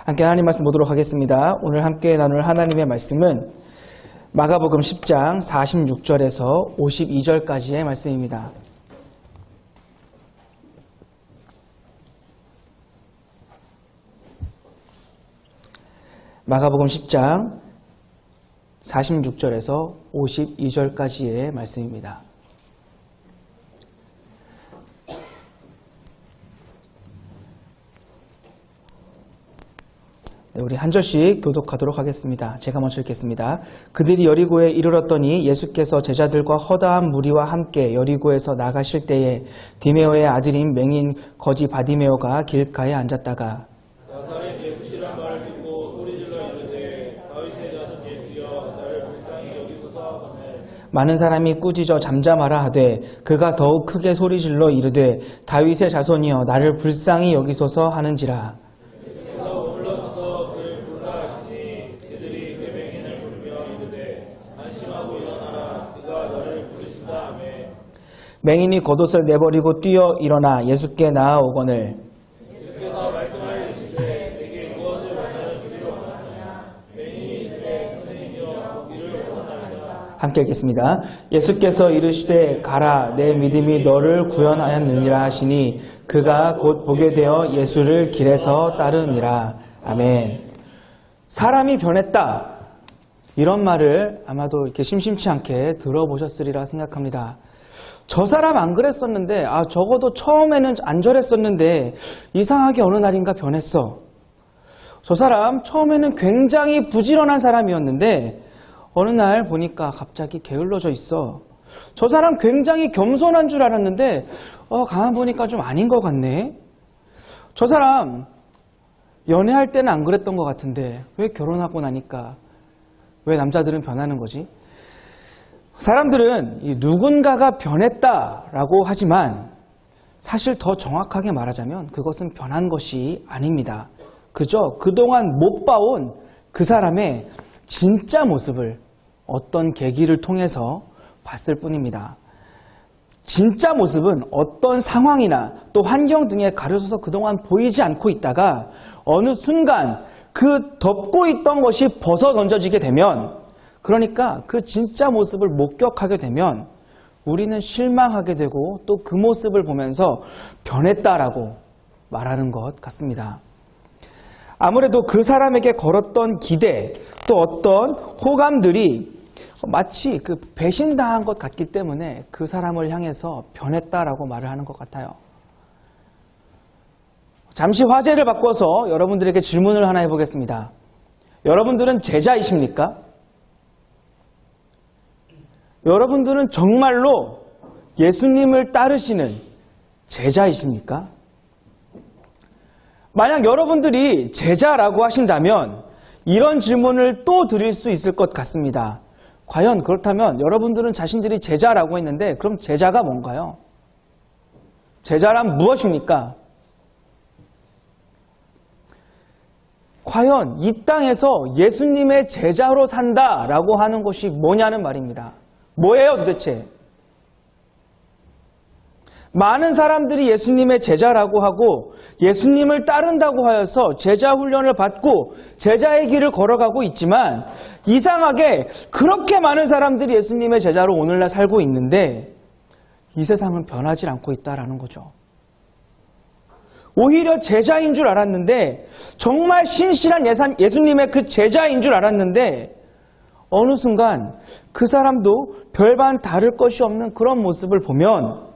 함께 하나님 말씀 보도록 하겠습니다. 오늘 함께 나눌 하나님의 말씀은 마가복음 10장 46절에서 52절까지의 말씀입니다. 마가복음 10장 46절에서 52절까지의 말씀입니다. 우리 한 절씩 교독하도록 하겠습니다. 제가 먼저 읽겠습니다. 그들이 여리고에 이르렀더니 예수께서 제자들과 허다한 무리와 함께 여리고에서 나가실 때에 디메오의 아들인 맹인 거지 바디메오가 길가에 앉았다가 나사렛 예수시란 말을 듣고 소리질러 이르되 다윗의 자손 예수여 나를 불쌍히 여기소서 하거늘 많은 사람이 꾸짖어 잠잠하라 하되 그가 더욱 크게 소리질러 이르되 다윗의 자손이여 나를 불쌍히 여기소서 하는지라. 맹인이 겉옷을 내버리고 뛰어 일어나 예수께 나아오거늘 예수께서 말씀하시되 내게 무엇을 원하여 주기를 원하느냐 맹인이 이르되 선생님이여 보기를 원하나이다. 함께 읽겠습니다. 예수께서 이르시되 가라 내 믿음이 너를 구원하였느니라 하시니 그가 곧 보게 되어 예수를 길에서 따르니라. 아멘. 사람이 변했다. 이런 말을 아마도 이렇게 심심치 않게 들어보셨으리라 생각합니다. 저 사람 안 그랬었는데, 적어도 처음에는 안 저랬었는데 이상하게 어느 날인가 변했어. 저 사람 처음에는 굉장히 부지런한 사람이었는데 어느 날 보니까 갑자기 게을러져 있어. 저 사람 굉장히 겸손한 줄 알았는데 가만 보니까 좀 아닌 것 같네. 저 사람 연애할 때는 안 그랬던 것 같은데 왜 결혼하고 나니까 왜 남자들은 변하는 거지? 사람들은 누군가가 변했다라고 하지만 사실 더 정확하게 말하자면 그것은 변한 것이 아닙니다. 그저 그동안 못 봐온 그 사람의 진짜 모습을 어떤 계기를 통해서 봤을 뿐입니다. 진짜 모습은 어떤 상황이나 또 환경 등에 가려져서 그동안 보이지 않고 있다가 어느 순간 그 덮고 있던 것이 벗어 던져지게 되면, 그러니까 그 진짜 모습을 목격하게 되면 우리는 실망하게 되고 또 그 모습을 보면서 변했다라고 말하는 것 같습니다. 아무래도 그 사람에게 걸었던 기대 또 어떤 호감들이 마치 그 배신당한 것 같기 때문에 그 사람을 향해서 변했다라고 말을 하는 것 같아요. 잠시 화제를 바꿔서 여러분들에게 질문을 하나 해보겠습니다. 여러분들은 제자이십니까? 여러분들은 정말로 예수님을 따르시는 제자이십니까? 만약 여러분들이 제자라고 하신다면 이런 질문을 또 드릴 수 있을 것 같습니다. 과연 그렇다면 여러분들은 자신들이 제자라고 했는데 그럼 제자가 뭔가요? 제자란 무엇입니까? 과연 이 땅에서 예수님의 제자로 산다라고 하는 것이 뭐냐는 말입니다. 뭐예요 도대체? 많은 사람들이 예수님의 제자라고 하고 예수님을 따른다고 하여서 제자 훈련을 받고 제자의 길을 걸어가고 있지만 이상하게 그렇게 많은 사람들이 예수님의 제자로 오늘날 살고 있는데 이 세상은 변하지 않고 있다라는 거죠. 오히려 제자인 줄 알았는데 정말 신실한 예수님의 그 제자인 줄 알았는데 어느 순간 그 사람도 별반 다를 것이 없는 그런 모습을 보면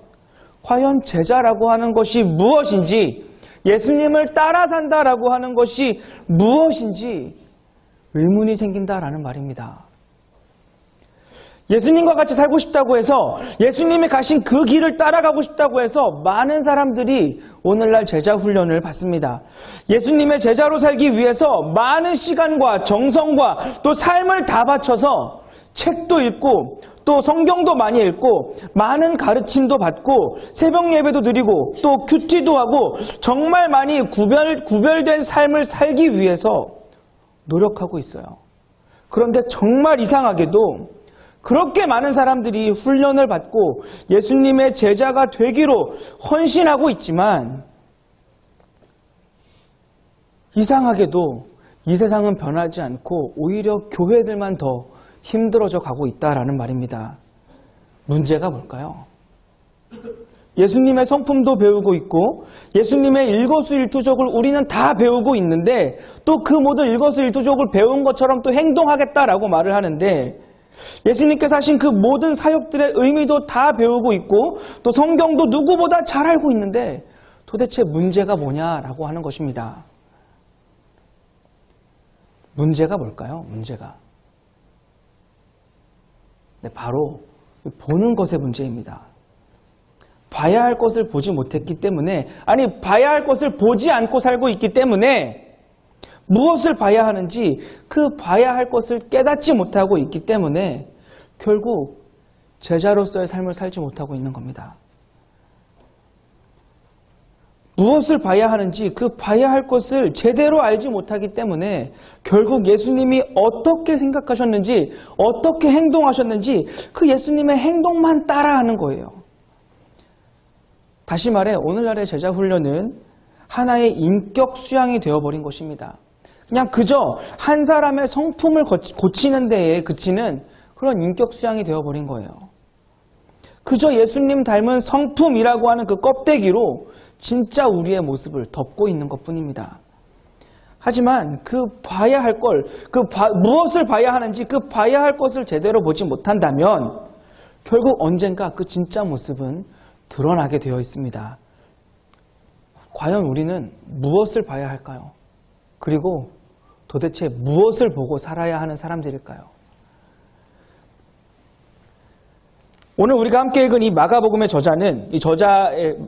과연 제자라고 하는 것이 무엇인지, 예수님을 따라 산다라고 하는 것이 무엇인지 의문이 생긴다라는 말입니다. 예수님과 같이 살고 싶다고 해서 예수님이 가신 그 길을 따라가고 싶다고 해서 많은 사람들이 오늘날 제자 훈련을 받습니다. 예수님의 제자로 살기 위해서 많은 시간과 정성과 또 삶을 다 바쳐서 책도 읽고 또 성경도 많이 읽고 많은 가르침도 받고 새벽 예배도 드리고 또 큐티도 하고 정말 많이 구별된 삶을 살기 위해서 노력하고 있어요. 그런데 정말 이상하게도 그렇게 많은 사람들이 훈련을 받고 예수님의 제자가 되기로 헌신하고 있지만 이상하게도 이 세상은 변하지 않고 오히려 교회들만 더 힘들어져 가고 있다라는 말입니다. 문제가 뭘까요? 예수님의 성품도 배우고 있고 예수님의 일거수일투족을 우리는 다 배우고 있는데 또 그 모든 일거수일투족을 배운 것처럼 또 행동하겠다라고 말을 하는데 예수님께서 하신 그 모든 사역들의 의미도 다 배우고 있고 또 성경도 누구보다 잘 알고 있는데 도대체 문제가 뭐냐라고 하는 것입니다. 문제가 뭘까요? 문제가. 네, 바로 보는 것의 문제입니다. 봐야 할 것을 보지 못했기 때문에, 아니 봐야 할 것을 보지 않고 살고 있기 때문에 무엇을 봐야 하는지 그 봐야 할 것을 깨닫지 못하고 있기 때문에 결국 제자로서의 삶을 살지 못하고 있는 겁니다. 무엇을 봐야 하는지 그 봐야 할 것을 제대로 알지 못하기 때문에 결국 예수님이 어떻게 생각하셨는지 어떻게 행동하셨는지 그 예수님의 행동만 따라하는 거예요. 다시 말해 오늘날의 제자 훈련은 하나의 인격 수양이 되어버린 것입니다. 그냥 그저 한 사람의 성품을 고치는 데에 그치는 그런 인격 수양이 되어버린 거예요. 그저 예수님 닮은 성품이라고 하는 그 껍데기로 진짜 우리의 모습을 덮고 있는 것뿐입니다. 하지만 그 봐야 할 걸, 무엇을 봐야 하는지 그 봐야 할 것을 제대로 보지 못한다면 결국 언젠가 그 진짜 모습은 드러나게 되어 있습니다. 과연 우리는 무엇을 봐야 할까요? 그리고 도대체 무엇을 보고 살아야 하는 사람들일까요? 오늘 우리가 함께 읽은 이 마가복음의 저자는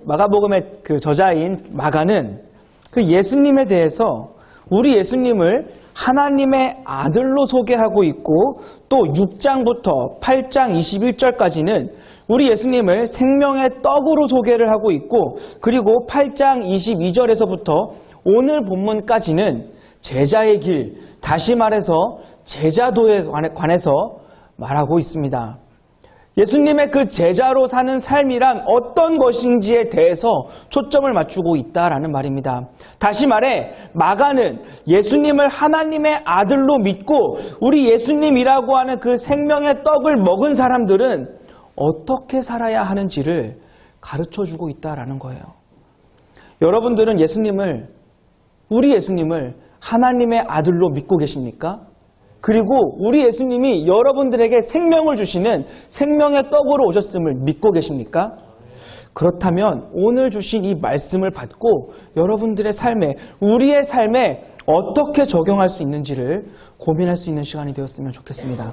마가복음의 그 저자인 마가는 그 예수님에 대해서 우리 예수님을 하나님의 아들로 소개하고 있고 또 6장부터 8장 21절까지는 우리 예수님을 생명의 떡으로 소개를 하고 있고 그리고 8장 22절에서부터 오늘 본문까지는 제자의 길, 다시 말해서 제자도에 관해서 말하고 있습니다. 예수님의 그 제자로 사는 삶이란 어떤 것인지에 대해서 초점을 맞추고 있다라는 말입니다. 다시 말해 마가는 예수님을 하나님의 아들로 믿고 우리 예수님이라고 하는 그 생명의 떡을 먹은 사람들은 어떻게 살아야 하는지를 가르쳐주고 있다라는 거예요. 여러분들은 우리 예수님을 하나님의 아들로 믿고 계십니까? 그리고 우리 예수님이 여러분들에게 생명을 주시는 생명의 떡으로 오셨음을 믿고 계십니까? 그렇다면 오늘 주신 이 말씀을 받고 여러분들의 삶에, 우리의 삶에 어떻게 적용할 수 있는지를 고민할 수 있는 시간이 되었으면 좋겠습니다.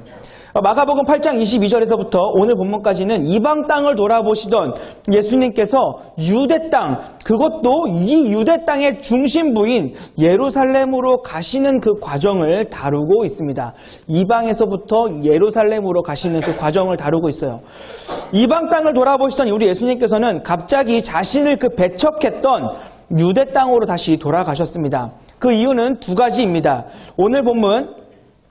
마가복음 8장 22절에서부터 오늘 본문까지는 이방 땅을 돌아보시던 예수님께서 유대 땅, 그것도 이 유대 땅의 중심부인 예루살렘으로 가시는 그 과정을 다루고 있습니다. 이방에서부터 예루살렘으로 가시는 그 과정을 다루고 있어요. 이방 땅을 돌아보시던 우리 예수님께서는 갑자기 자신을 그 배척했던 유대 땅으로 다시 돌아가셨습니다. 그 이유는 두 가지입니다. 오늘 본문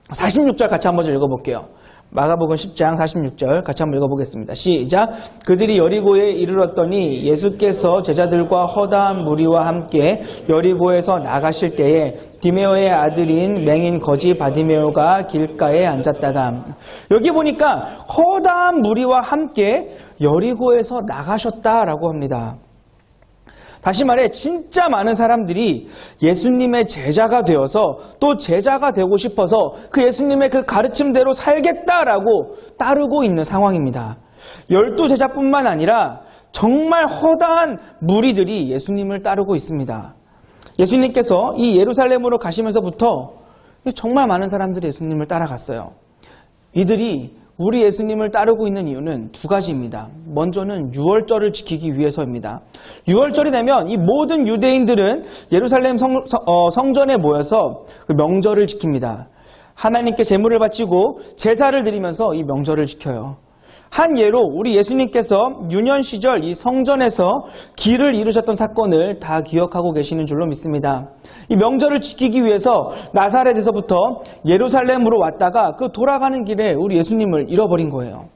46절 같이 한번 읽어볼게요. 마가복음 10장 46절 같이 한번 읽어보겠습니다. 시작. 그들이 여리고에 이르렀더니 예수께서 제자들과 허다한 무리와 함께 여리고에서 나가실 때에 디메오의 아들인 맹인 거지 바디메오가 길가에 앉았다가, 여기 보니까 허다한 무리와 함께 여리고에서 나가셨다라고 합니다. 다시 말해 진짜 많은 사람들이 예수님의 제자가 되어서 또 제자가 되고 싶어서 그 예수님의 그 가르침대로 살겠다라고 따르고 있는 상황입니다. 12제자뿐만 아니라 정말 허다한 무리들이 예수님을 따르고 있습니다. 예수님께서 이 예루살렘으로 가시면서부터 정말 많은 사람들이 예수님을 따라갔어요. 이들이 우리 예수님을 따르고 있는 이유는 두 가지입니다. 먼저는 유월절을 지키기 위해서입니다. 유월절이 되면 이 모든 유대인들은 예루살렘 성전에 모여서 그 명절을 지킵니다. 하나님께 제물을 바치고 제사를 드리면서 이 명절을 지켜요. 한 예로 우리 예수님께서 유년 시절 이 성전에서 길을 이루셨던 사건을 다 기억하고 계시는 줄로 믿습니다. 이 명절을 지키기 위해서 나사렛에서부터 예루살렘으로 왔다가 그 돌아가는 길에 우리 예수님을 잃어버린 거예요.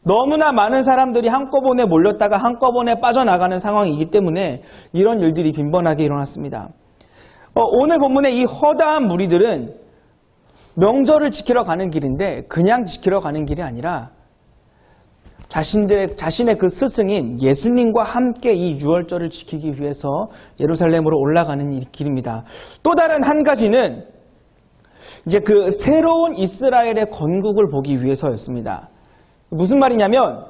너무나 많은 사람들이 한꺼번에 몰렸다가 한꺼번에 빠져나가는 상황이기 때문에 이런 일들이 빈번하게 일어났습니다. 오늘 본문의 이 허다한 무리들은 명절을 지키러 가는 길인데 그냥 지키러 가는 길이 아니라 자신의 그 스승인 예수님과 함께 이 유월절을 지키기 위해서 예루살렘으로 올라가는 길입니다. 또 다른 한 가지는 이제 그 새로운 이스라엘의 건국을 보기 위해서였습니다. 무슨 말이냐면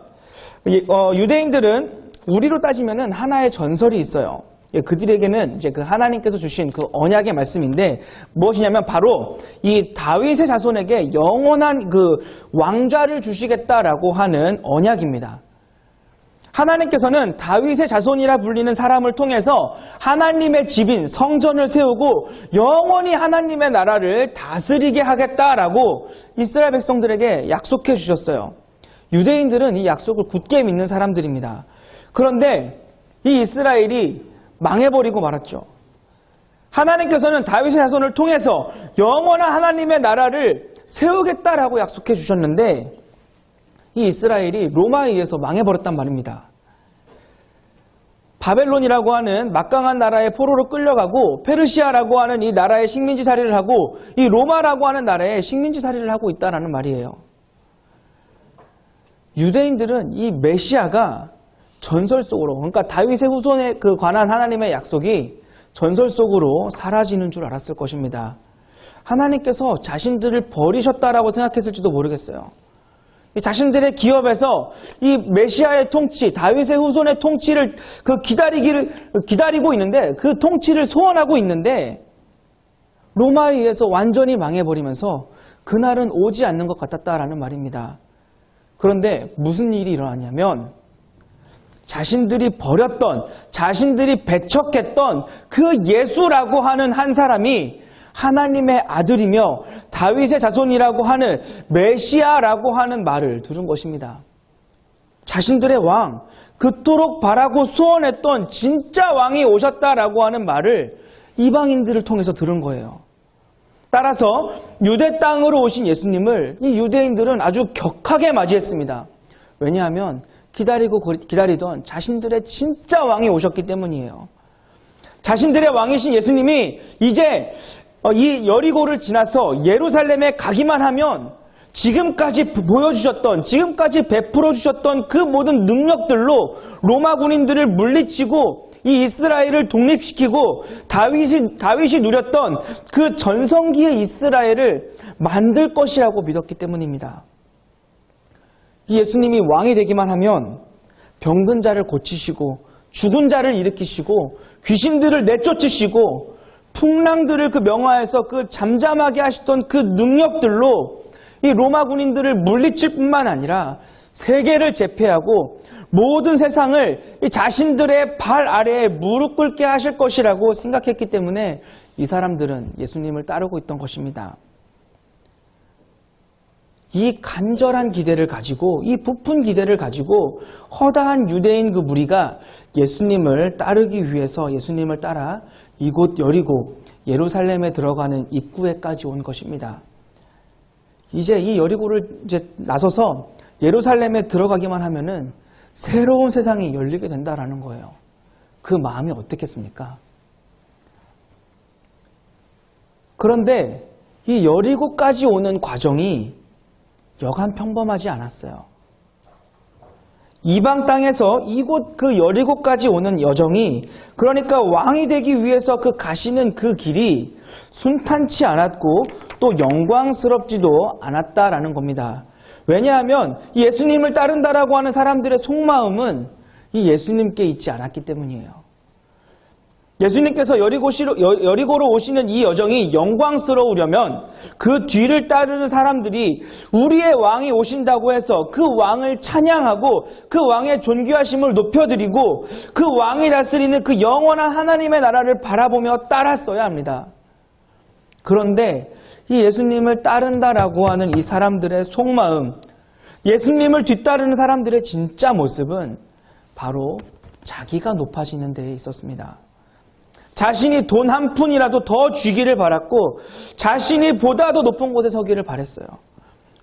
유대인들은 우리로 따지면은 하나의 전설이 있어요. 그들에게는 이제 그 하나님께서 주신 그 언약의 말씀인데 무엇이냐면 바로 이 다윗의 자손에게 영원한 그 왕좌를 주시겠다라고 하는 언약입니다. 하나님께서는 다윗의 자손이라 불리는 사람을 통해서 하나님의 집인 성전을 세우고 영원히 하나님의 나라를 다스리게 하겠다라고 이스라엘 백성들에게 약속해 주셨어요. 유대인들은 이 약속을 굳게 믿는 사람들입니다. 그런데 이 이스라엘이 망해버리고 말았죠. 하나님께서는 다윗의 자손을 통해서 영원한 하나님의 나라를 세우겠다라고 약속해 주셨는데 이 이스라엘이 로마에 의해서 망해버렸단 말입니다. 바벨론이라고 하는 막강한 나라의 포로로 끌려가고 페르시아라고 하는 이 나라의 식민지살이를 하고 이 로마라고 하는 나라의 식민지살이를 하고 있다는 말이에요. 유대인들은 이 메시아가 전설 속으로, 그러니까 다윗의 후손에 그 관한 하나님의 약속이 전설 속으로 사라지는 줄 알았을 것입니다. 하나님께서 자신들을 버리셨다라고 생각했을지도 모르겠어요. 자신들의 기업에서 이 메시아의 통치, 다윗의 후손의 통치를 기다리고 있는데 그 통치를 소원하고 있는데 로마에 의해서 완전히 망해버리면서 그날은 오지 않는 것 같았다라는 말입니다. 그런데 무슨 일이 일어났냐면 자신들이 버렸던, 자신들이 배척했던 그 예수라고 하는 한 사람이 하나님의 아들이며 다윗의 자손이라고 하는 메시아라고 하는 말을 들은 것입니다. 자신들의 왕, 그토록 바라고 소원했던 진짜 왕이 오셨다라고 하는 말을 이방인들을 통해서 들은 거예요. 따라서 유대 땅으로 오신 예수님을 이 유대인들은 아주 격하게 맞이했습니다. 왜냐하면 기다리던 자신들의 진짜 왕이 오셨기 때문이에요. 자신들의 왕이신 예수님이 이제 이 여리고를 지나서 예루살렘에 가기만 하면 지금까지 보여주셨던, 지금까지 베풀어 주셨던 그 모든 능력들로 로마 군인들을 물리치고 이 이스라엘을 독립시키고 다윗이 누렸던 그 전성기의 이스라엘을 만들 것이라고 믿었기 때문입니다. 이 예수님이 왕이 되기만 하면 병든 자를 고치시고 죽은 자를 일으키시고 귀신들을 내쫓으시고 풍랑들을 그 명화에서 그 잠잠하게 하시던 그 능력들로 이 로마 군인들을 물리칠 뿐만 아니라 세계를 제패하고 모든 세상을 이 자신들의 발 아래에 무릎 꿇게 하실 것이라고 생각했기 때문에 이 사람들은 예수님을 따르고 있던 것입니다. 이 간절한 기대를 가지고, 이 부푼 기대를 가지고 허다한 유대인 그 무리가 예수님을 따르기 위해서 예수님을 따라 이곳 여리고 예루살렘에 들어가는 입구에까지 온 것입니다. 이제 이 여리고를 이제 나서서 예루살렘에 들어가기만 하면은 새로운 세상이 열리게 된다라는 거예요. 그 마음이 어떻겠습니까? 그런데 이 여리고까지 오는 과정이 여간 평범하지 않았어요. 이방 땅에서 이곳 그 여리고까지 오는 여정이, 그러니까 왕이 되기 위해서 그 가시는 그 길이 순탄치 않았고 또 영광스럽지도 않았다라는 겁니다. 왜냐하면 예수님을 따른다라고 하는 사람들의 속마음은 이 예수님께 있지 않았기 때문이에요. 예수님께서 여리고로 오시는 이 여정이 영광스러우려면 그 뒤를 따르는 사람들이 우리의 왕이 오신다고 해서 그 왕을 찬양하고 그 왕의 존귀하심을 높여드리고 그 왕이 다스리는 그 영원한 하나님의 나라를 바라보며 따랐어야 합니다. 그런데 이 예수님을 따른다라고 하는 이 사람들의 속마음, 예수님을 뒤따르는 사람들의 진짜 모습은 바로 자기가 높아지는 데에 있었습니다. 자신이 돈 한 푼이라도 더 쥐기를 바랐고 자신이 보다 더 높은 곳에 서기를 바랬어요.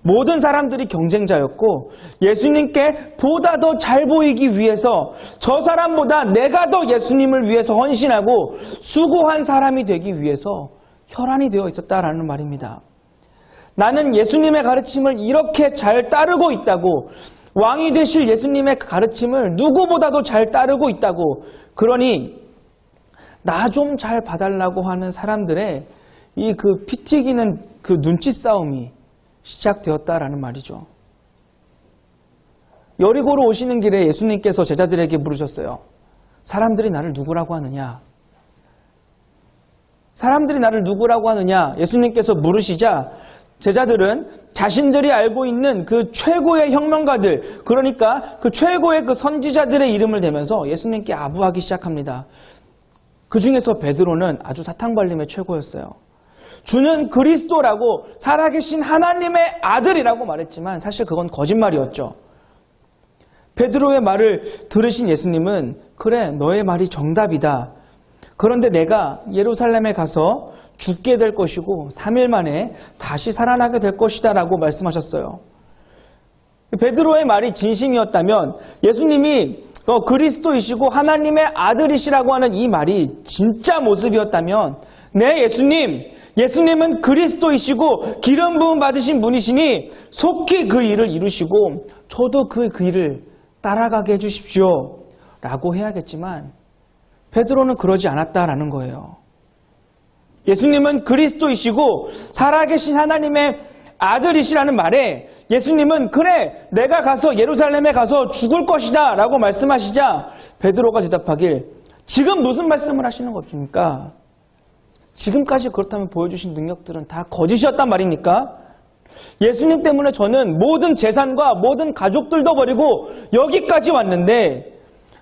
모든 사람들이 경쟁자였고 예수님께 보다 더 잘 보이기 위해서 저 사람보다 내가 더 예수님을 위해서 헌신하고 수고한 사람이 되기 위해서 혈안이 되어 있었다라는 말입니다. 나는 예수님의 가르침을 이렇게 잘 따르고 있다고, 왕이 되실 예수님의 가르침을 누구보다도 잘 따르고 있다고, 그러니 나 좀 잘 봐달라고 하는 사람들의 이 그 피 튀기는 그 눈치 싸움이 시작되었다라는 말이죠. 여리고로 오시는 길에 예수님께서 제자들에게 물으셨어요. 사람들이 나를 누구라고 하느냐? 사람들이 나를 누구라고 하느냐? 예수님께서 물으시자 제자들은 자신들이 알고 있는 그 최고의 혁명가들, 그러니까 그 최고의 그 선지자들의 이름을 대면서 예수님께 아부하기 시작합니다. 그 중에서 베드로는 아주 사탕발림의 최고였어요. 주는 그리스도라고 살아계신 하나님의 아들이라고 말했지만 사실 그건 거짓말이었죠. 베드로의 말을 들으신 예수님은 그래, 너의 말이 정답이다. 그런데 내가 예루살렘에 가서 죽게 될 것이고 3일 만에 다시 살아나게 될 것이다 라고 말씀하셨어요. 베드로의 말이 진심이었다면 예수님이 그리스도이시고 하나님의 아들이시라고 하는 이 말이 진짜 모습이었다면 네, 예수님은 그리스도이시고 기름 부음 받으신 분이시니 속히 그 일을 이루시고 저도 그 일을 따라가게 해주십시오 라고 해야겠지만 베드로는 그러지 않았다라는 거예요. 예수님은 그리스도이시고 살아계신 하나님의 아들이시라는 말에 예수님은 그래, 내가 가서 예루살렘에 가서 죽을 것이다 라고 말씀하시자 베드로가 대답하길 지금 무슨 말씀을 하시는 겁니까? 지금까지 그렇다면 보여주신 능력들은 다 거짓이었단 말입니까? 예수님 때문에 저는 모든 재산과 모든 가족들도 버리고 여기까지 왔는데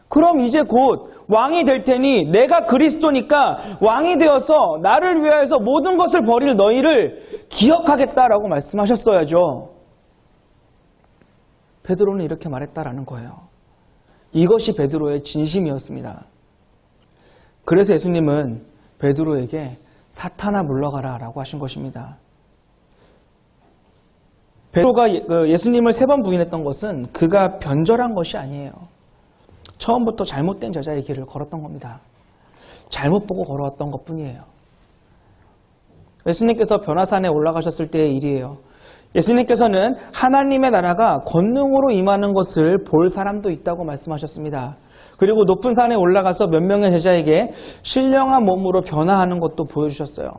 그럼 이제 곧 왕이 될 테니 내가 그리스도니까 왕이 되어서 나를 위하여서 모든 것을 버릴 너희를 기억하겠다라고 말씀하셨어야죠. 베드로는 이렇게 말했다라는 거예요. 이것이 베드로의 진심이었습니다. 그래서 예수님은 베드로에게 사탄아 물러가라 라고 하신 것입니다. 베드로가 예수님을 3번 부인했던 것은 그가 변절한 것이 아니에요. 처음부터 잘못된 제자의 길을 걸었던 겁니다. 잘못 보고 걸어왔던 것뿐이에요. 예수님께서 변화산에 올라가셨을 때의 일이에요. 예수님께서는 하나님의 나라가 권능으로 임하는 것을 볼 사람도 있다고 말씀하셨습니다. 그리고 높은 산에 올라가서 몇 명의 제자에게 신령한 몸으로 변화하는 것도 보여주셨어요.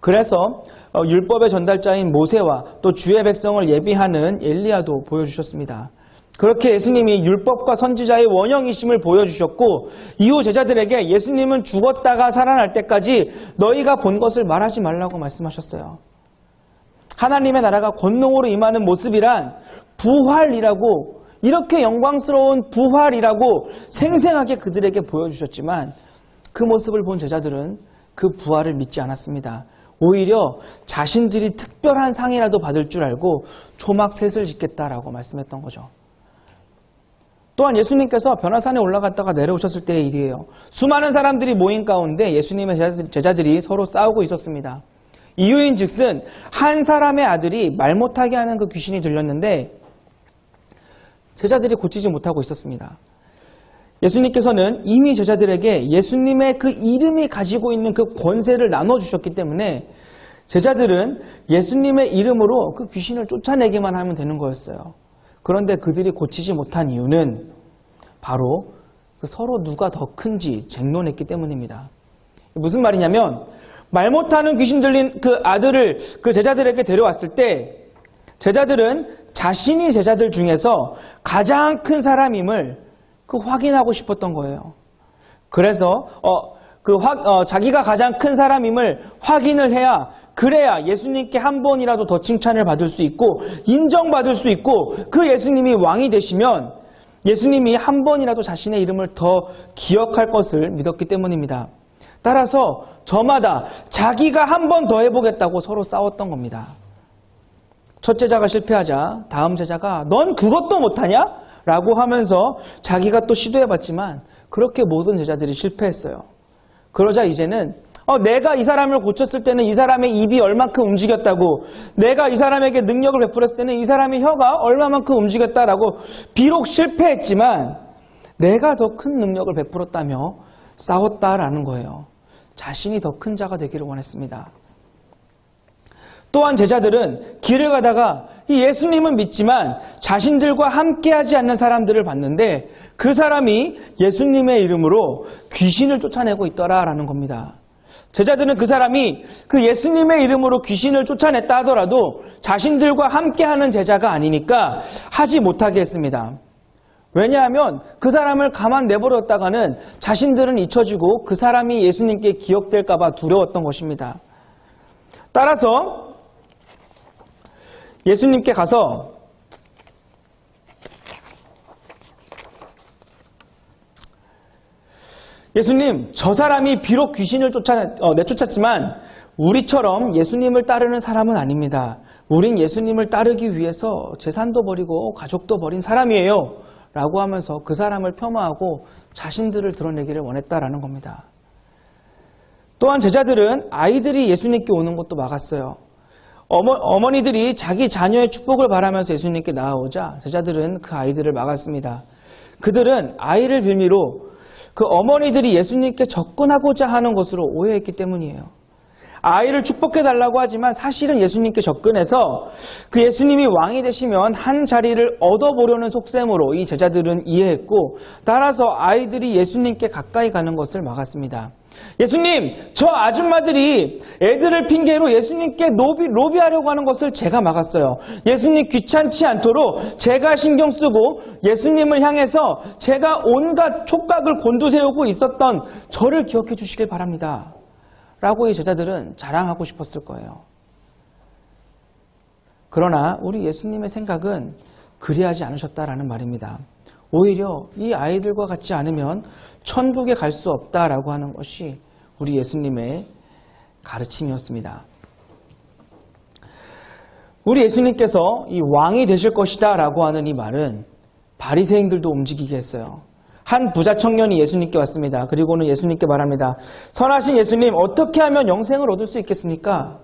그래서 율법의 전달자인 모세와 또 주의 백성을 예비하는 엘리야도 보여주셨습니다. 그렇게 예수님이 율법과 선지자의 원형이심을 보여주셨고 이후 제자들에게 예수님은 죽었다가 살아날 때까지 너희가 본 것을 말하지 말라고 말씀하셨어요. 하나님의 나라가 권능으로 임하는 모습이란 부활이라고, 이렇게 영광스러운 부활이라고 생생하게 그들에게 보여주셨지만 그 모습을 본 제자들은 그 부활을 믿지 않았습니다. 오히려 자신들이 특별한 상이라도 받을 줄 알고 초막셋을 짓겠다라고 말씀했던 거죠. 또한 예수님께서 변화산에 올라갔다가 내려오셨을 때의 일이에요. 수많은 사람들이 모인 가운데 예수님의 제자들이 서로 싸우고 있었습니다. 이유인 즉슨 한 사람의 아들이 말 못하게 하는 그 귀신이 들렸는데 제자들이 고치지 못하고 있었습니다. 예수님께서는 이미 제자들에게 예수님의 그 이름이 가지고 있는 그 권세를 나눠주셨기 때문에 제자들은 예수님의 이름으로 그 귀신을 쫓아내기만 하면 되는 거였어요. 그런데 그들이 고치지 못한 이유는 바로 서로 누가 더 큰지 쟁론했기 때문입니다. 무슨 말이냐면 말 못하는 귀신 들린 그 아들을 그 제자들에게 데려왔을 때 제자들은 자신이 제자들 중에서 가장 큰 사람임을 확인하고 싶었던 거예요. 그래서 자기가 가장 큰 사람임을 확인을 해야, 그래야 예수님께 한 번이라도 더 칭찬을 받을 수 있고 인정받을 수 있고 그 예수님이 왕이 되시면 예수님이 한 번이라도 자신의 이름을 더 기억할 것을 믿었기 때문입니다. 따라서 저마다 자기가 한 번 더 해보겠다고 서로 싸웠던 겁니다. 첫 제자가 실패하자 다음 제자가 넌 그것도 못하냐? 라고 하면서 자기가 또 시도해봤지만 그렇게 모든 제자들이 실패했어요. 그러자 이제는 내가 이 사람을 고쳤을 때는 이 사람의 입이 얼만큼 움직였다고, 내가 이 사람에게 능력을 베풀었을 때는 이 사람의 혀가 얼마만큼 움직였다라고 비록 실패했지만 내가 더 큰 능력을 베풀었다며 싸웠다라는 거예요. 자신이 더 큰 자가 되기를 원했습니다. 또한 제자들은 길을 가다가 이 예수님은 믿지만 자신들과 함께하지 않는 사람들을 봤는데 그 사람이 예수님의 이름으로 귀신을 쫓아내고 있더라라는 겁니다. 제자들은 그 사람이 그 예수님의 이름으로 귀신을 쫓아냈다 하더라도 자신들과 함께하는 제자가 아니니까 하지 못하게 했습니다. 왜냐하면 그 사람을 가만 내버렸다가는 자신들은 잊혀지고 그 사람이 예수님께 기억될까 봐 두려웠던 것입니다. 따라서 예수님께 가서 예수님, 저 사람이 비록 귀신을 내쫓았지만 우리처럼 예수님을 따르는 사람은 아닙니다. 우린 예수님을 따르기 위해서 재산도 버리고 가족도 버린 사람이에요. 라고 하면서 그 사람을 폄하하고 자신들을 드러내기를 원했다라는 겁니다. 또한 제자들은 아이들이 예수님께 오는 것도 막았어요. 어머니들이 자기 자녀의 축복을 바라면서 예수님께 나아오자 제자들은 그 아이들을 막았습니다. 그들은 아이를 빌미로 그 어머니들이 예수님께 접근하고자 하는 것으로 오해했기 때문이에요. 아이를 축복해달라고 하지만 사실은 예수님께 접근해서 그 예수님이 왕이 되시면 한 자리를 얻어보려는 속셈으로 이 제자들은 이해했고, 따라서 아이들이 예수님께 가까이 가는 것을 막았습니다. 예수님, 저 아줌마들이 애들을 핑계로 예수님께 로비하려고 하는 것을 제가 막았어요. 예수님 귀찮지 않도록 제가 신경 쓰고 예수님을 향해서 제가 온갖 촉각을 곤두세우고 있었던 저를 기억해 주시길 바랍니다. 라고 이 제자들은 자랑하고 싶었을 거예요. 그러나 우리 예수님의 생각은 그리하지 않으셨다라는 말입니다. 오히려 이 아이들과 같지 않으면 천국에 갈 수 없다라고 하는 것이 우리 예수님의 가르침이었습니다. 우리 예수님께서 이 왕이 되실 것이다 라고 하는 이 말은 바리새인들도 움직이게 했어요. 한 부자 청년이 예수님께 왔습니다. 그리고는 예수님께 말합니다. 선하신 예수님, 어떻게 하면 영생을 얻을 수 있겠습니까?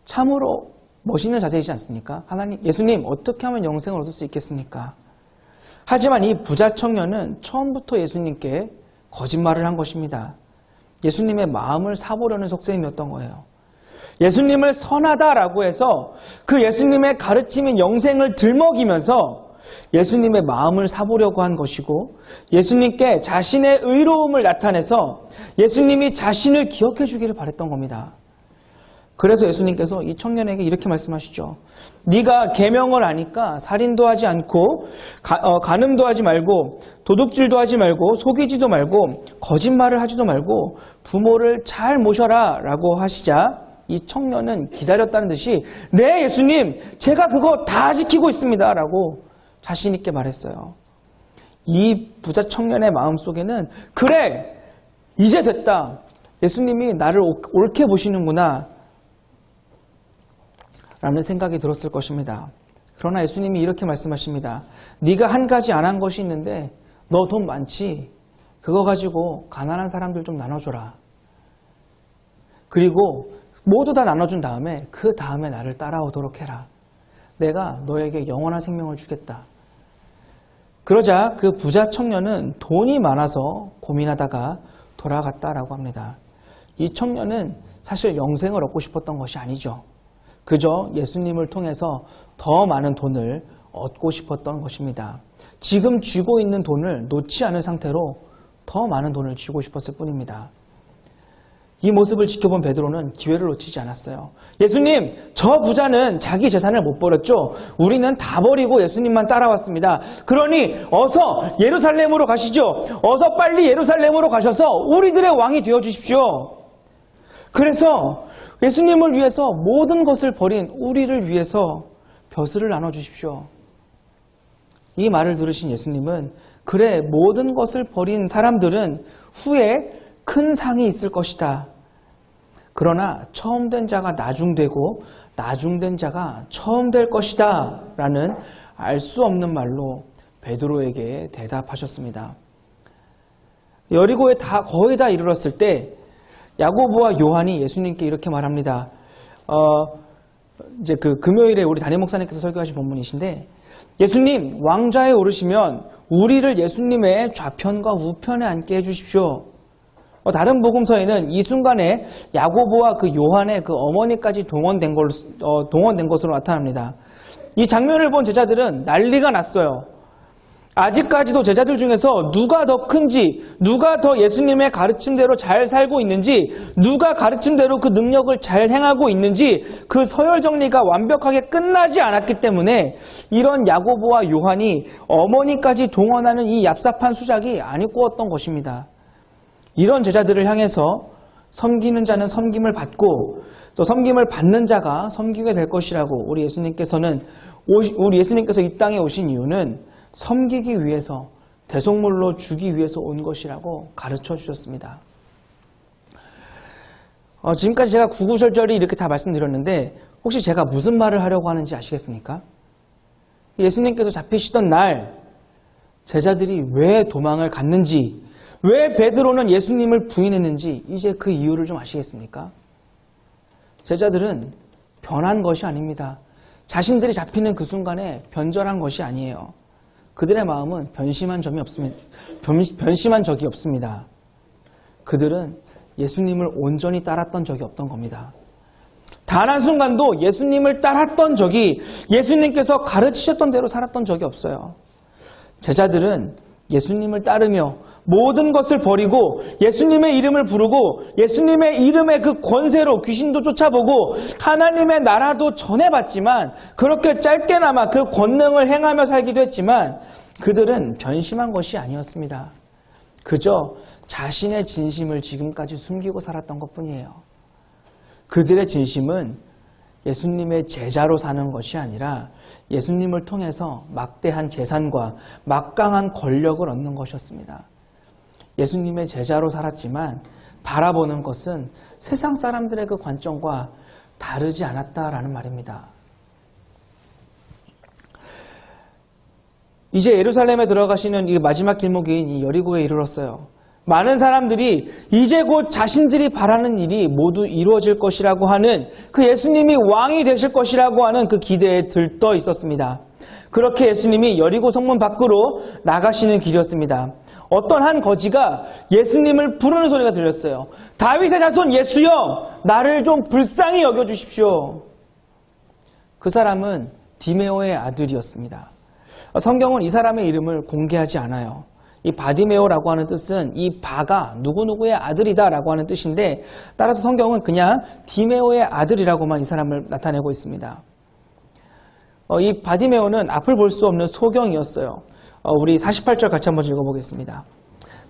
참으로 멋있는 자세이지 않습니까? 예수님, 어떻게 하면 영생을 얻을 수 있겠습니까? 하지만 이 부자 청년은 처음부터 예수님께 거짓말을 한 것입니다. 예수님의 마음을 사보려는 속셈이었던 거예요. 예수님을 선하다라고 해서 그 예수님의 가르침인 영생을 들먹이면서 예수님의 마음을 사보려고 한 것이고, 예수님께 자신의 의로움을 나타내서 예수님이 자신을 기억해 주기를 바랬던 겁니다. 그래서 예수님께서 이 청년에게 이렇게 말씀하시죠. 네가 계명을 아니까 살인도 하지 않고 간음도 하지 말고 도둑질도 하지 말고 속이지도 말고 거짓말을 하지도 말고 부모를 잘 모셔라 라고 하시자 이 청년은 기다렸다는 듯이 네 예수님, 제가 그거 다 지키고 있습니다 라고 자신 있게 말했어요. 이 부자 청년의 마음속에는 그래, 이제 됐다. 예수님이 나를 옳게 보시는구나 라는 생각이 들었을 것입니다. 그러나 예수님이 이렇게 말씀하십니다. 네가 한 가지 안 한 것이 있는데 너 돈 많지? 그거 가지고 가난한 사람들 좀 나눠줘라. 그리고 모두 다 나눠준 다음에 그 다음에 나를 따라오도록 해라. 내가 너에게 영원한 생명을 주겠다. 그러자 그 부자 청년은 돈이 많아서 고민하다가 돌아갔다라고 합니다. 이 청년은 사실 영생을 얻고 싶었던 것이 아니죠. 그저 예수님을 통해서 더 많은 돈을 얻고 싶었던 것입니다. 지금 쥐고 있는 돈을 놓지 않은 상태로 더 많은 돈을 쥐고 싶었을 뿐입니다. 이 모습을 지켜본 베드로는 기회를 놓치지 않았어요. 예수님, 저 부자는 자기 재산을 못 버렸죠. 우리는 다 버리고 예수님만 따라왔습니다. 그러니 어서 예루살렘으로 가시죠. 어서 빨리 예루살렘으로 가셔서 우리들의 왕이 되어주십시오. 그래서 예수님을 위해서 모든 것을 버린 우리를 위해서 벼슬을 나눠주십시오. 이 말을 들으신 예수님은 그래, 모든 것을 버린 사람들은 후에 큰 상이 있을 것이다. 그러나 처음 된 자가 나중되고 나중된 자가 처음 될 것이다 라는 알 수 없는 말로 베드로에게 대답하셨습니다. 여리고에 거의 다 이르렀을 때 야고보와 요한이 예수님께 이렇게 말합니다. 이제 금요일에 우리 담임 목사님께서 설교하신 본문이신데, 예수님 왕좌에 오르시면 우리를 예수님의 좌편과 우편에 앉게 해주십시오. 다른 복음서에는 이 순간에 야고보와 요한의 어머니까지 동원된 것으로 나타납니다. 이 장면을 본 제자들은 난리가 났어요. 아직까지도 제자들 중에서 누가 더 큰지, 누가 더 예수님의 가르침대로 잘 살고 있는지, 누가 가르침대로 그 능력을 잘 행하고 있는지 그 서열 정리가 완벽하게 끝나지 않았기 때문에 이런 야고보와 요한이 어머니까지 동원하는 이 얍삽한 수작이 아니었던 것입니다. 이런 제자들을 향해서 섬기는 자는 섬김을 받고 또 섬김을 받는 자가 섬기게 될 것이라고 우리 예수님께서 이 땅에 오신 이유는 섬기기 위해서, 대속물로 주기 위해서 온 것이라고 가르쳐 주셨습니다. 지금까지 제가 구구절절히 이렇게 다 말씀드렸는데 혹시 제가 무슨 말을 하려고 하는지 아시겠습니까? 예수님께서 잡히시던 날 제자들이 왜 도망을 갔는지, 왜 베드로는 예수님을 부인했는지 이제 그 이유를 좀 아시겠습니까? 제자들은 변한 것이 아닙니다. 자신들이 잡히는 그 순간에 변절한 것이 아니에요. 그들의 마음은 변심한 적이 없습니다. 그들은 예수님을 온전히 따랐던 적이 없던 겁니다. 단 한순간도 예수님을 따랐던 적이, 예수님께서 가르치셨던 대로 살았던 적이 없어요. 제자들은 예수님을 따르며 모든 것을 버리고 예수님의 이름을 부르고 예수님의 이름의 그 권세로 귀신도 쫓아보고 하나님의 나라도 전해봤지만, 그렇게 짧게나마 그 권능을 행하며 살기도 했지만 그들은 변심한 것이 아니었습니다. 그저 자신의 진심을 지금까지 숨기고 살았던 것뿐이에요. 그들의 진심은 예수님의 제자로 사는 것이 아니라 예수님을 통해서 막대한 재산과 막강한 권력을 얻는 것이었습니다. 예수님의 제자로 살았지만 바라보는 것은 세상 사람들의 그 관점과 다르지 않았다라는 말입니다. 이제 예루살렘에 들어가시는 이 마지막 길목인 이 여리고에 이르렀어요. 많은 사람들이 이제 곧 자신들이 바라는 일이 모두 이루어질 것이라고 하는, 그 예수님이 왕이 되실 것이라고 하는 그 기대에 들떠 있었습니다. 그렇게 예수님이 여리고 성문 밖으로 나가시는 길이었습니다. 어떤 한 거지가 예수님을 부르는 소리가 들렸어요. 다윗의 자손 예수여, 나를 좀 불쌍히 여겨주십시오. 그 사람은 디메오의 아들이었습니다. 성경은 이 사람의 이름을 공개하지 않아요. 이 바디메오라고 하는 뜻은 이 바가 누구누구의 아들이다라고 하는 뜻인데, 따라서 성경은 그냥 디메오의 아들이라고만 이 사람을 나타내고 있습니다. 이 바디메오는 앞을 볼 수 없는 소경이었어요. 우리 48절 같이 한번 읽어보겠습니다.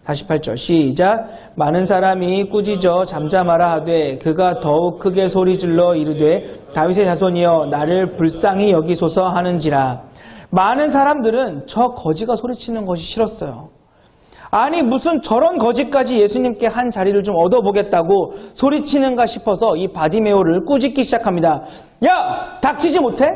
48절 시작. 많은 사람이 꾸짖어 잠잠하라 하되 그가 더욱 크게 소리질러 이르되 다윗의 자손이여 나를 불쌍히 여기소서 하는지라. 많은 사람들은 저 거지가 소리치는 것이 싫었어요. 아니 무슨 저런 거지까지 예수님께 한 자리를 좀 얻어보겠다고 소리치는가 싶어서 이 바디메오를 꾸짖기 시작합니다. 야! 닥치지 못해?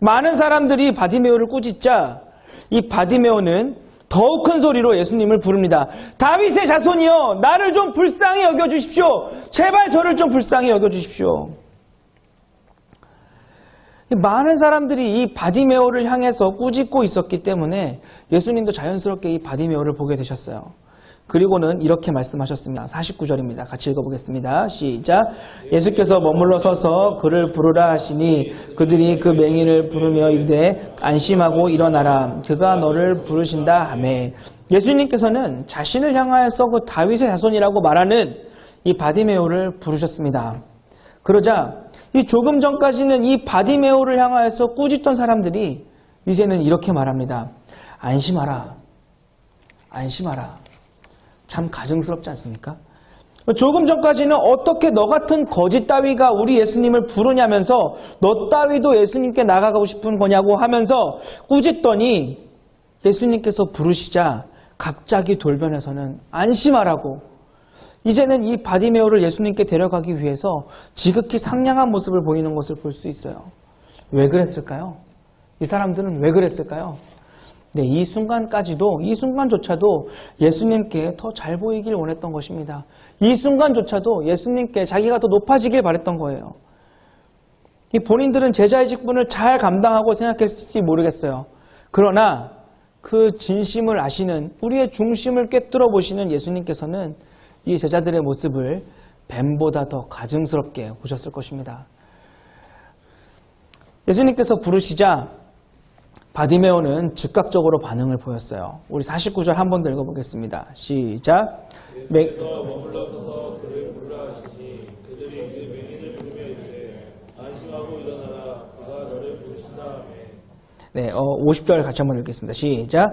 많은 사람들이 바디메오를 꾸짖자 이 바디메오는 더욱 큰 소리로 예수님을 부릅니다. 다윗의 자손이여 나를 좀 불쌍히 여겨주십시오. 제발 저를 좀 불쌍히 여겨주십시오. 많은 사람들이 이 바디메오를 향해서 꾸짖고 있었기 때문에 예수님도 자연스럽게 이 바디메오를 보게 되셨어요. 그리고는 이렇게 말씀하셨습니다. 49절입니다. 같이 읽어보겠습니다. 시작. 예수께서 머물러 서서 그를 부르라 하시니 그들이 그 맹인을 부르며 이르되 안심하고 일어나라. 그가 너를 부르신다 하매. 예수님께서는 자신을 향하여서 그 다윗의 자손이라고 말하는 이 바디메오를 부르셨습니다. 그러자 이 조금 전까지는 이 바디메오를 향하여서 꾸짖던 사람들이 이제는 이렇게 말합니다. 안심하라. 안심하라. 참 가증스럽지 않습니까? 조금 전까지는 어떻게 너 같은 거짓 따위가 우리 예수님을 부르냐면서 너 따위도 예수님께 나가고 싶은 거냐고 하면서 꾸짖더니 예수님께서 부르시자 갑자기 돌변해서는 안심하라고, 이제는 이 바디메오를 예수님께 데려가기 위해서 지극히 상냥한 모습을 보이는 것을 볼 수 있어요. 왜 그랬을까요? 이 사람들은 왜 그랬을까요? 네, 이 순간조차도 예수님께 더 잘 보이길 원했던 것입니다. 이 순간조차도 예수님께 자기가 더 높아지길 바랬던 거예요. 이 본인들은 제자의 직분을 잘 감당하고 생각했을지 모르겠어요. 그러나 그 진심을 아시는, 우리의 중심을 꿰뚫어 보시는 예수님께서는 이 제자들의 모습을 뱀보다 더 가증스럽게 보셨을 것입니다. 예수님께서 부르시자 바디메오는 즉각적으로 반응을 보였어요. 우리 49절 한 번 더 읽어보겠습니다. 시작. 머물러서서 그를 부르라 하시니 그들이 그 맹인을 부르며 이르되 안심하고 일어나라 그가 너를 부르신다 하매. 네, 50절 같이 한번 읽겠습니다. 시작.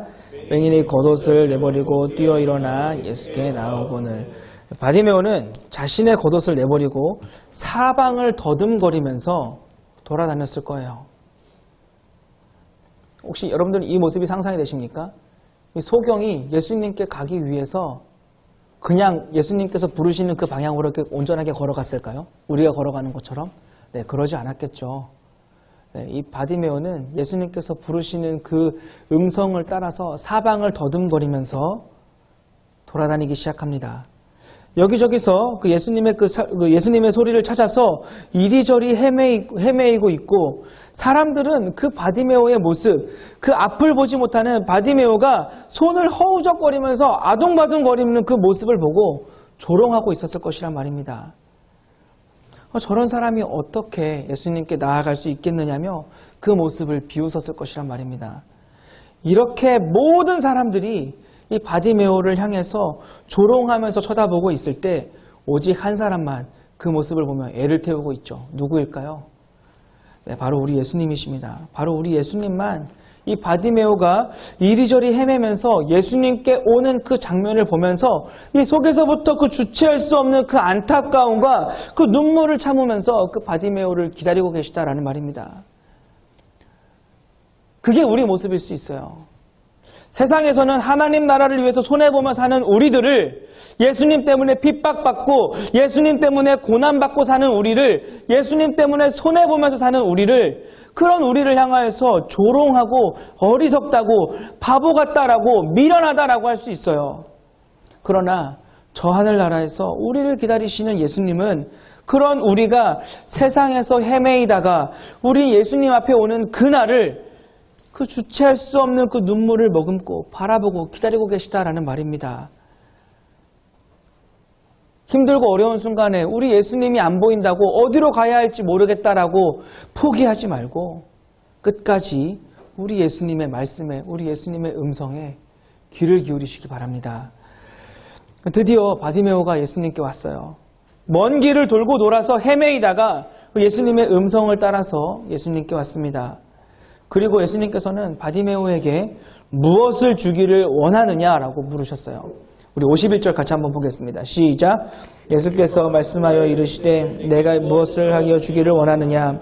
맹인이 겉옷을 내버리고 뛰어 일어나 예수께 나아오거늘. 바디메오는 자신의 겉옷을 내버리고 사방을 더듬거리면서 돌아다녔을 거예요. 혹시 여러분들은 이 모습이 상상이 되십니까? 이 소경이 예수님께 가기 위해서 그냥 예수님께서 부르시는 그 방향으로 이렇게 온전하게 걸어갔을까요? 우리가 걸어가는 것처럼? 네, 그러지 않았겠죠. 네, 이 바디메오는 예수님께서 부르시는 그 음성을 따라서 사방을 더듬거리면서 돌아다니기 시작합니다. 여기저기서 그 예수님의 소리를 찾아서 이리저리 헤매이고 있고, 사람들은 그 바디메오의 모습, 그 앞을 보지 못하는 바디메오가 손을 허우적거리면서 아둥바둥거리는 그 모습을 보고 조롱하고 있었을 것이란 말입니다. 저런 사람이 어떻게 예수님께 나아갈 수 있겠느냐며 그 모습을 비웃었을 것이란 말입니다. 이렇게 모든 사람들이 이 바디메오를 향해서 조롱하면서 쳐다보고 있을 때 오직 한 사람만 그 모습을 보며 애를 태우고 있죠. 누구일까요? 네, 바로 우리 예수님이십니다. 바로 우리 예수님만 이 바디메오가 이리저리 헤매면서 예수님께 오는 그 장면을 보면서 이 속에서부터 그 주체할 수 없는 그 안타까움과 그 눈물을 참으면서 그 바디메오를 기다리고 계시다라는 말입니다. 그게 우리 모습일 수 있어요. 세상에서는 하나님 나라를 위해서 손해보며 사는 우리들을, 예수님 때문에 핍박받고 예수님 때문에 고난받고 사는 우리를, 예수님 때문에 손해보면서 사는 우리를, 그런 우리를 향하여서 조롱하고 어리석다고 바보 같다라고 미련하다라고 할 수 있어요. 그러나 저 하늘나라에서 우리를 기다리시는 예수님은 그런 우리가 세상에서 헤매이다가 우리 예수님 앞에 오는 그날을 그 주체할 수 없는 그 눈물을 머금고 바라보고 기다리고 계시다라는 말입니다. 힘들고 어려운 순간에 우리 예수님이 안 보인다고 어디로 가야 할지 모르겠다라고 포기하지 말고 끝까지 우리 예수님의 말씀에, 우리 예수님의 음성에 귀를 기울이시기 바랍니다. 드디어 바디메오가 예수님께 왔어요. 먼 길을 돌고 돌아서 헤매이다가 예수님의 음성을 따라서 예수님께 왔습니다. 그리고 예수님께서는 바디메오에게 무엇을 주기를 원하느냐라고 물으셨어요. 우리 51절 같이 한번 보겠습니다. 시작. 예수께서 말씀하여 이르시되 내가 무엇을 하여 주기를 원하느냐.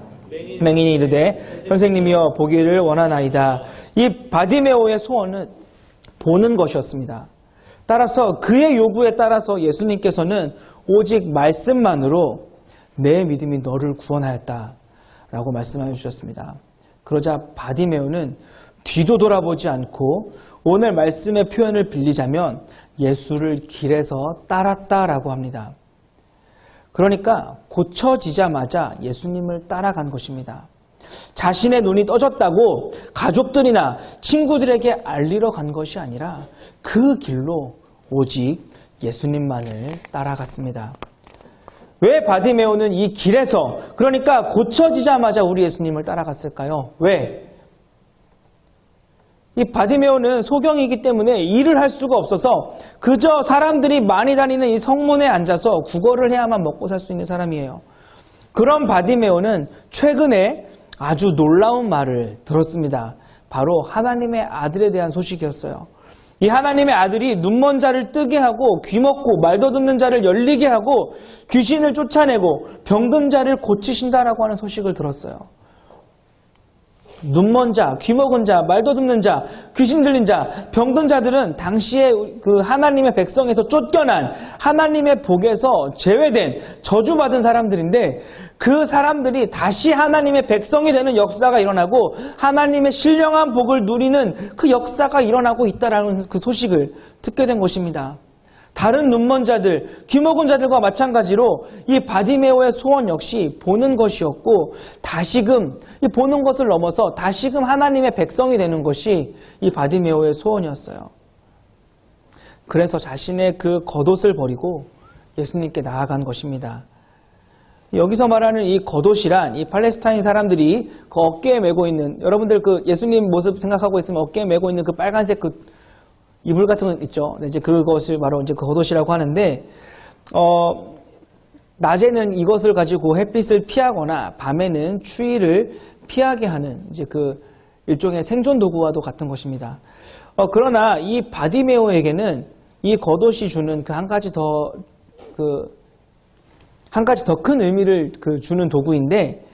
맹인이 이르되 선생님이여 보기를 원하나이다. 이 바디메오의 소원은 보는 것이었습니다. 따라서 그의 요구에 따라서 예수님께서는 오직 말씀만으로 내 믿음이 너를 구원하였다라고 말씀하여 주셨습니다. 그러자 바디메오는 뒤도 돌아보지 않고 오늘 말씀의 표현을 빌리자면 예수를 길에서 따랐다라고 합니다. 그러니까 고쳐지자마자 예수님을 따라간 것입니다. 자신의 눈이 떠졌다고 가족들이나 친구들에게 알리러 간 것이 아니라 그 길로 오직 예수님만을 따라갔습니다. 왜 바디메오는 이 길에서, 그러니까 고쳐지자마자 우리 예수님을 따라갔을까요? 왜? 이 바디메오는 소경이기 때문에 일을 할 수가 없어서 그저 사람들이 많이 다니는 이 성문에 앉아서 구걸을 해야만 먹고 살 수 있는 사람이에요. 그런 바디메오는 최근에 아주 놀라운 말을 들었습니다. 바로 하나님의 아들에 대한 소식이었어요. 이 하나님의 아들이 눈먼 자를 뜨게 하고 귀 먹고 말도 듣는 자를 열리게 하고 귀신을 쫓아내고 병든 자를 고치신다라고 하는 소식을 들었어요. 눈먼 자, 귀먹은 자, 말도 듣는 자, 귀신 들린 자, 병든 자들은 당시에 그 하나님의 백성에서 쫓겨난 하나님의 복에서 제외된 저주받은 사람들인데 그 사람들이 다시 하나님의 백성이 되는 역사가 일어나고 하나님의 신령한 복을 누리는 그 역사가 일어나고 있다라는 그 소식을 듣게 된 것입니다. 다른 눈먼 자들, 귀먹은 자들과 마찬가지로 이 바디메오의 소원 역시 보는 것이었고 다시금 이 보는 것을 넘어서 다시금 하나님의 백성이 되는 것이 이 바디메오의 소원이었어요. 그래서 자신의 그 겉옷을 버리고 예수님께 나아간 것입니다. 여기서 말하는 이 겉옷이란 이 팔레스타인 사람들이 그 어깨에 메고 있는, 여러분들 그 예수님 모습 생각하고 있으면 어깨에 메고 있는 그 빨간색 그 이불 같은 거 있죠. 이제 그것을 바로 이제 그 겉옷이라고 하는데, 낮에는 이것을 가지고 햇빛을 피하거나 밤에는 추위를 피하게 하는 이제 그 일종의 생존 도구와도 같은 것입니다. 그러나 이 바디메오에게는 이 겉옷이 주는 그 한 가지 더 큰 의미를 주는 도구인데,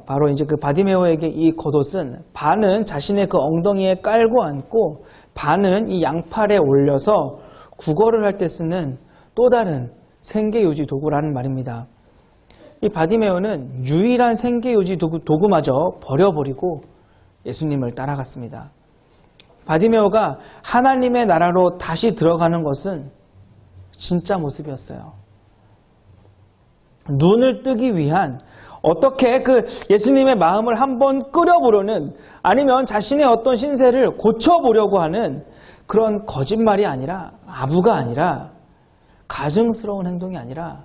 바로 이제 그 바디메오에게 이 겉옷은 반은 자신의 그 엉덩이에 깔고 앉고 반은 이 양팔에 올려서 구걸을 할 때 쓰는 또 다른 생계유지 도구라는 말입니다. 이 바디메오는 유일한 생계유지 도구마저 버려버리고 예수님을 따라갔습니다. 바디메오가 하나님의 나라로 다시 들어가는 것은 진짜 모습이었어요. 눈을 뜨기 위한 어떻게 그 예수님의 마음을 한번 끓여보려는 아니면 자신의 어떤 신세를 고쳐보려고 하는 그런 거짓말이 아니라 아부가 아니라 가증스러운 행동이 아니라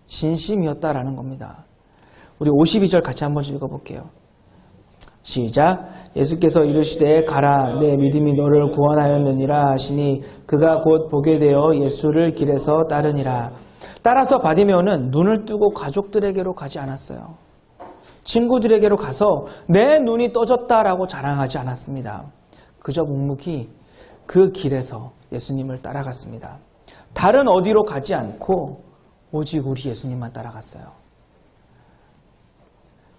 진심이었다라는 겁니다. 우리 52절 같이 한번 읽어볼게요. 시작. 예수께서 이르시되 가라 내 믿음이 너를 구원하였느니라 하시니 그가 곧 보게 되어 예수를 길에서 따르니라. 따라서 바디메오는 눈을 뜨고 가족들에게로 가지 않았어요. 친구들에게로 가서 내 눈이 떠졌다라고 자랑하지 않았습니다. 그저 묵묵히 그 길에서 예수님을 따라갔습니다. 다른 어디로 가지 않고 오직 우리 예수님만 따라갔어요.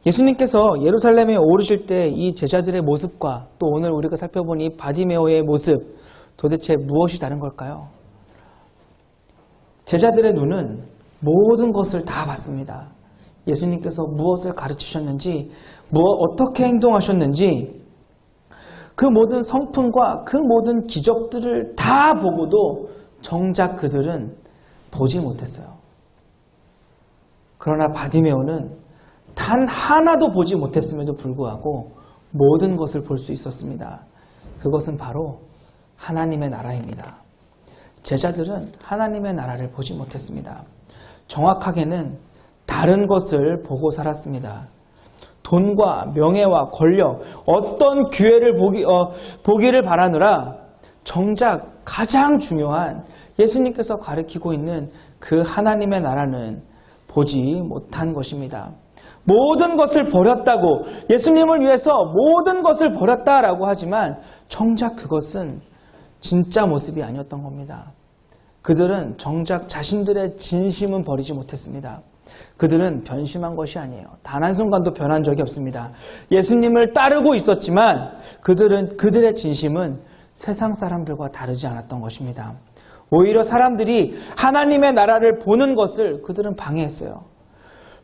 예수님께서 예루살렘에 오르실 때 이 제자들의 모습과 또 오늘 우리가 살펴본 이 바디메오의 모습 도대체 무엇이 다른 걸까요? 제자들의 눈은 모든 것을 다 봤습니다. 예수님께서 무엇을 가르치셨는지, 어떻게 행동하셨는지 그 모든 성품과 그 모든 기적들을 다 보고도 정작 그들은 보지 못했어요. 그러나 바디메오는 단 하나도 보지 못했음에도 불구하고 모든 것을 볼 수 있었습니다. 그것은 바로 하나님의 나라입니다. 제자들은 하나님의 나라를 보지 못했습니다. 정확하게는 다른 것을 보고 살았습니다. 돈과 명예와 권력, 어떤 기회를 보기를 바라느라 정작 가장 중요한 예수님께서 가르치고 있는 그 하나님의 나라는 보지 못한 것입니다. 모든 것을 버렸다고, 예수님을 위해서 모든 것을 버렸다라고 하지만 정작 그것은 진짜 모습이 아니었던 겁니다. 그들은 정작 자신들의 진심은 버리지 못했습니다. 그들은 변심한 것이 아니에요. 단 한순간도 변한 적이 없습니다. 예수님을 따르고 있었지만 그들의 진심은 세상 사람들과 다르지 않았던 것입니다. 오히려 사람들이 하나님의 나라를 보는 것을 그들은 방해했어요.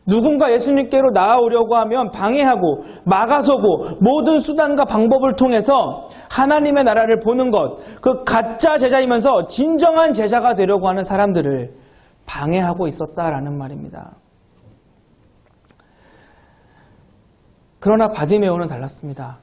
누군가 예수님께로 나아오려고 하면 방해하고 막아서고 모든 수단과 방법을 통해서 하나님의 나라를 보는 것, 그 가짜 제자이면서 진정한 제자가 되려고 하는 사람들을 방해하고 있었다라는 말입니다. 그러나 바디메오는 달랐습니다.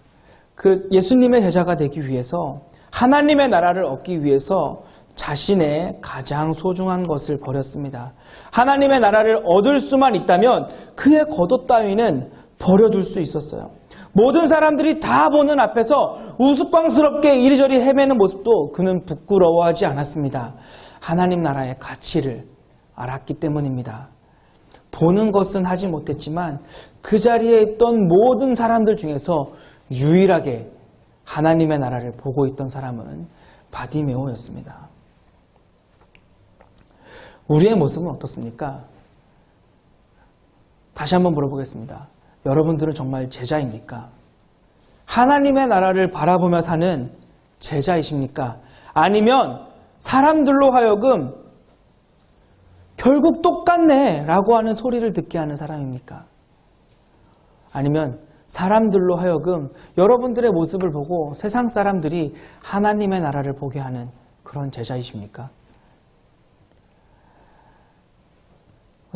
그 예수님의 제자가 되기 위해서, 하나님의 나라를 얻기 위해서 자신의 가장 소중한 것을 버렸습니다. 하나님의 나라를 얻을 수만 있다면 그의 겉옷 따위는 버려둘 수 있었어요. 모든 사람들이 다 보는 앞에서 우스꽝스럽게 이리저리 헤매는 모습도 그는 부끄러워하지 않았습니다. 하나님 나라의 가치를 알았기 때문입니다. 보는 것은 하지 못했지만 그 자리에 있던 모든 사람들 중에서 유일하게 하나님의 나라를 보고 있던 사람은 바디메오였습니다. 우리의 모습은 어떻습니까? 다시 한번 물어보겠습니다. 여러분들은 정말 제자입니까? 하나님의 나라를 바라보며 사는 제자이십니까? 아니면 사람들로 하여금 결국 똑같네 라고 하는 소리를 듣게 하는 사람입니까? 아니면 사람들로 하여금 여러분들의 모습을 보고 세상 사람들이 하나님의 나라를 보게 하는 그런 제자이십니까?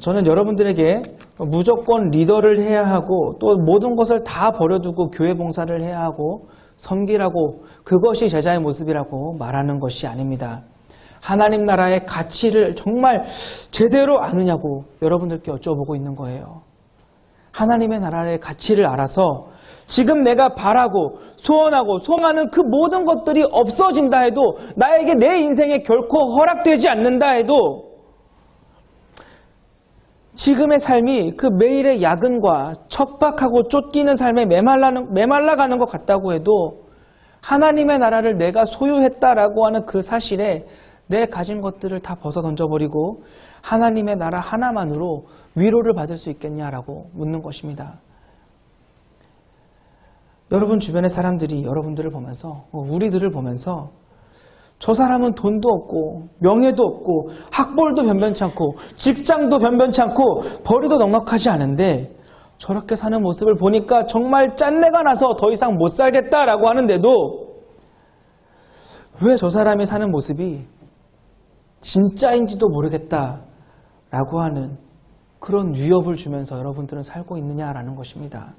저는 여러분들에게 무조건 리더를 해야 하고 또 모든 것을 다 버려두고 교회 봉사를 해야 하고 섬기라고 그것이 제자의 모습이라고 말하는 것이 아닙니다. 하나님 나라의 가치를 정말 제대로 아느냐고 여러분들께 여쭤보고 있는 거예요. 하나님의 나라의 가치를 알아서 지금 내가 바라고 소원하고 소망하는 그 모든 것들이 없어진다 해도 나에게 내 인생에 결코 허락되지 않는다 해도 지금의 삶이 그 매일의 야근과 척박하고 쫓기는 삶에 메말라가는 것 같다고 해도 하나님의 나라를 내가 소유했다라고 하는 그 사실에 내 가진 것들을 다 벗어 던져버리고 하나님의 나라 하나만으로 위로를 받을 수 있겠냐라고 묻는 것입니다. 여러분 주변의 사람들이 여러분들을 보면서 우리들을 보면서 저 사람은 돈도 없고 명예도 없고 학벌도 변변치 않고 직장도 변변치 않고 벌이도 넉넉하지 않은데 저렇게 사는 모습을 보니까 정말 짠내가 나서 더 이상 못 살겠다라고 하는데도 왜 저 사람이 사는 모습이 진짜인지도 모르겠다라고 하는 그런 위협을 주면서 여러분들은 살고 있느냐라는 것입니다.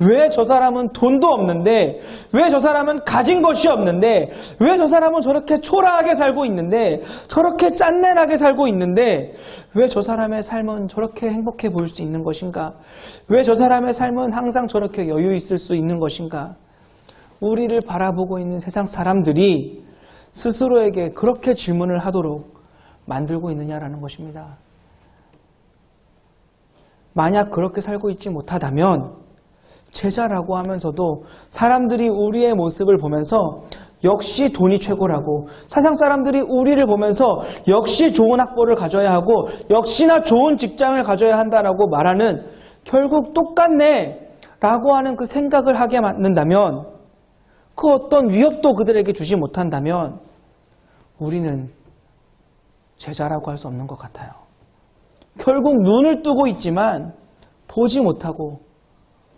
왜 저 사람은 돈도 없는데, 왜 저 사람은 가진 것이 없는데, 왜 저 사람은 저렇게 초라하게 살고 있는데, 저렇게 짠내나게 살고 있는데, 왜 저 사람의 삶은 저렇게 행복해 보일 수 있는 것인가? 왜 저 사람의 삶은 항상 저렇게 여유 있을 수 있는 것인가? 우리를 바라보고 있는 세상 사람들이 스스로에게 그렇게 질문을 하도록 만들고 있느냐라는 것입니다. 만약 그렇게 살고 있지 못하다면 제자라고 하면서도 사람들이 우리의 모습을 보면서 역시 돈이 최고라고, 세상 사람들이 우리를 보면서 역시 좋은 학벌을 가져야 하고 역시나 좋은 직장을 가져야 한다라고 말하는 결국 똑같네 라고 하는 그 생각을 하게 만든다면, 그 어떤 위협도 그들에게 주지 못한다면 우리는 제자라고 할 수 없는 것 같아요. 결국 눈을 뜨고 있지만 보지 못하고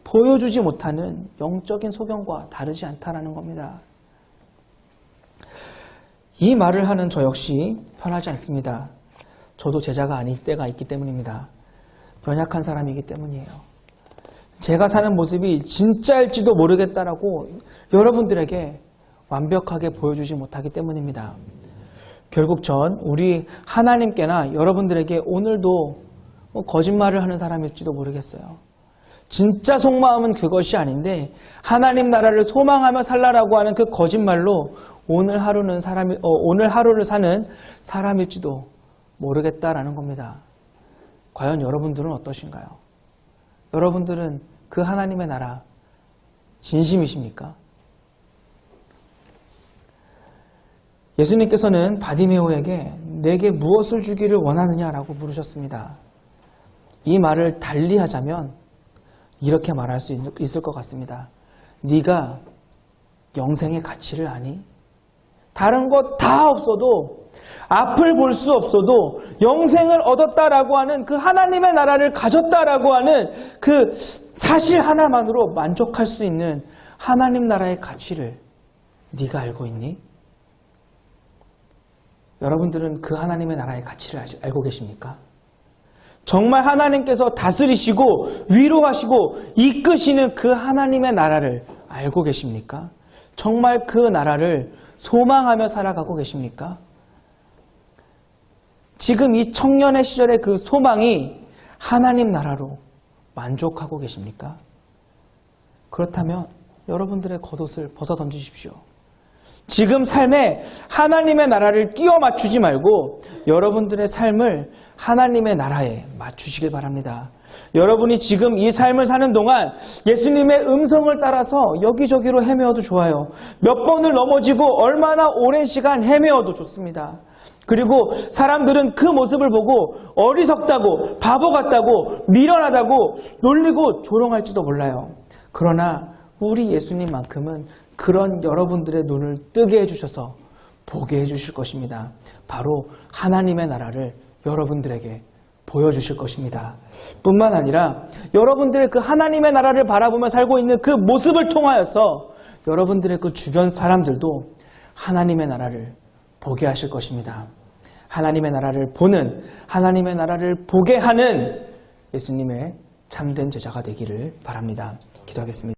보여주지 못하는 영적인 소경과 다르지 않다라는 겁니다. 이 말을 하는 저 역시 편하지 않습니다. 저도 제자가 아닐 때가 있기 때문입니다. 연약한 사람이기 때문이에요. 제가 사는 모습이 진짜일지도 모르겠다라고 여러분들에게 완벽하게 보여주지 못하기 때문입니다. 결국 전 우리 하나님께나 여러분들에게 오늘도 거짓말을 하는 사람일지도 모르겠어요. 진짜 속마음은 그것이 아닌데 하나님 나라를 소망하며 살라라고 하는 그 거짓말로 오늘 하루를 사는 사람일지도 모르겠다라는 겁니다. 과연 여러분들은 어떠신가요? 여러분들은 그 하나님의 나라 진심이십니까? 예수님께서는 바디메오에게 내게 무엇을 주기를 원하느냐라고 물으셨습니다. 이 말을 달리하자면 이렇게 말할 수 있을 것 같습니다. 네가 영생의 가치를 아니? 다른 것 다 없어도, 앞을 볼 수 없어도 영생을 얻었다라고 하는 그 하나님의 나라를 가졌다라고 하는 그 사실 하나만으로 만족할 수 있는 하나님 나라의 가치를 네가 알고 있니? 여러분들은 그 하나님의 나라의 가치를 알고 계십니까? 정말 하나님께서 다스리시고 위로하시고 이끄시는 그 하나님의 나라를 알고 계십니까? 정말 그 나라를 소망하며 살아가고 계십니까? 지금 이 청년의 시절의 그 소망이 하나님 나라로 만족하고 계십니까? 그렇다면 여러분들의 겉옷을 벗어 던지십시오. 지금 삶에 하나님의 나라를 끼워 맞추지 말고 여러분들의 삶을 하나님의 나라에 맞추시길 바랍니다. 여러분이 지금 이 삶을 사는 동안 예수님의 음성을 따라서 여기저기로 헤매어도 좋아요. 몇 번을 넘어지고 얼마나 오랜 시간 헤매어도 좋습니다. 그리고 사람들은 그 모습을 보고 어리석다고, 바보 같다고, 미련하다고 놀리고 조롱할지도 몰라요. 그러나 우리 예수님만큼은 그런 여러분들의 눈을 뜨게 해주셔서 보게 해주실 것입니다. 바로 하나님의 나라를 여러분들에게 보여주실 것입니다. 뿐만 아니라 여러분들의 그 하나님의 나라를 바라보며 살고 있는 그 모습을 통하여서 여러분들의 그 주변 사람들도 하나님의 나라를 보게 하실 것입니다. 하나님의 나라를 보는, 하나님의 나라를 보게 하는 예수님의 참된 제자가 되기를 바랍니다. 기도하겠습니다.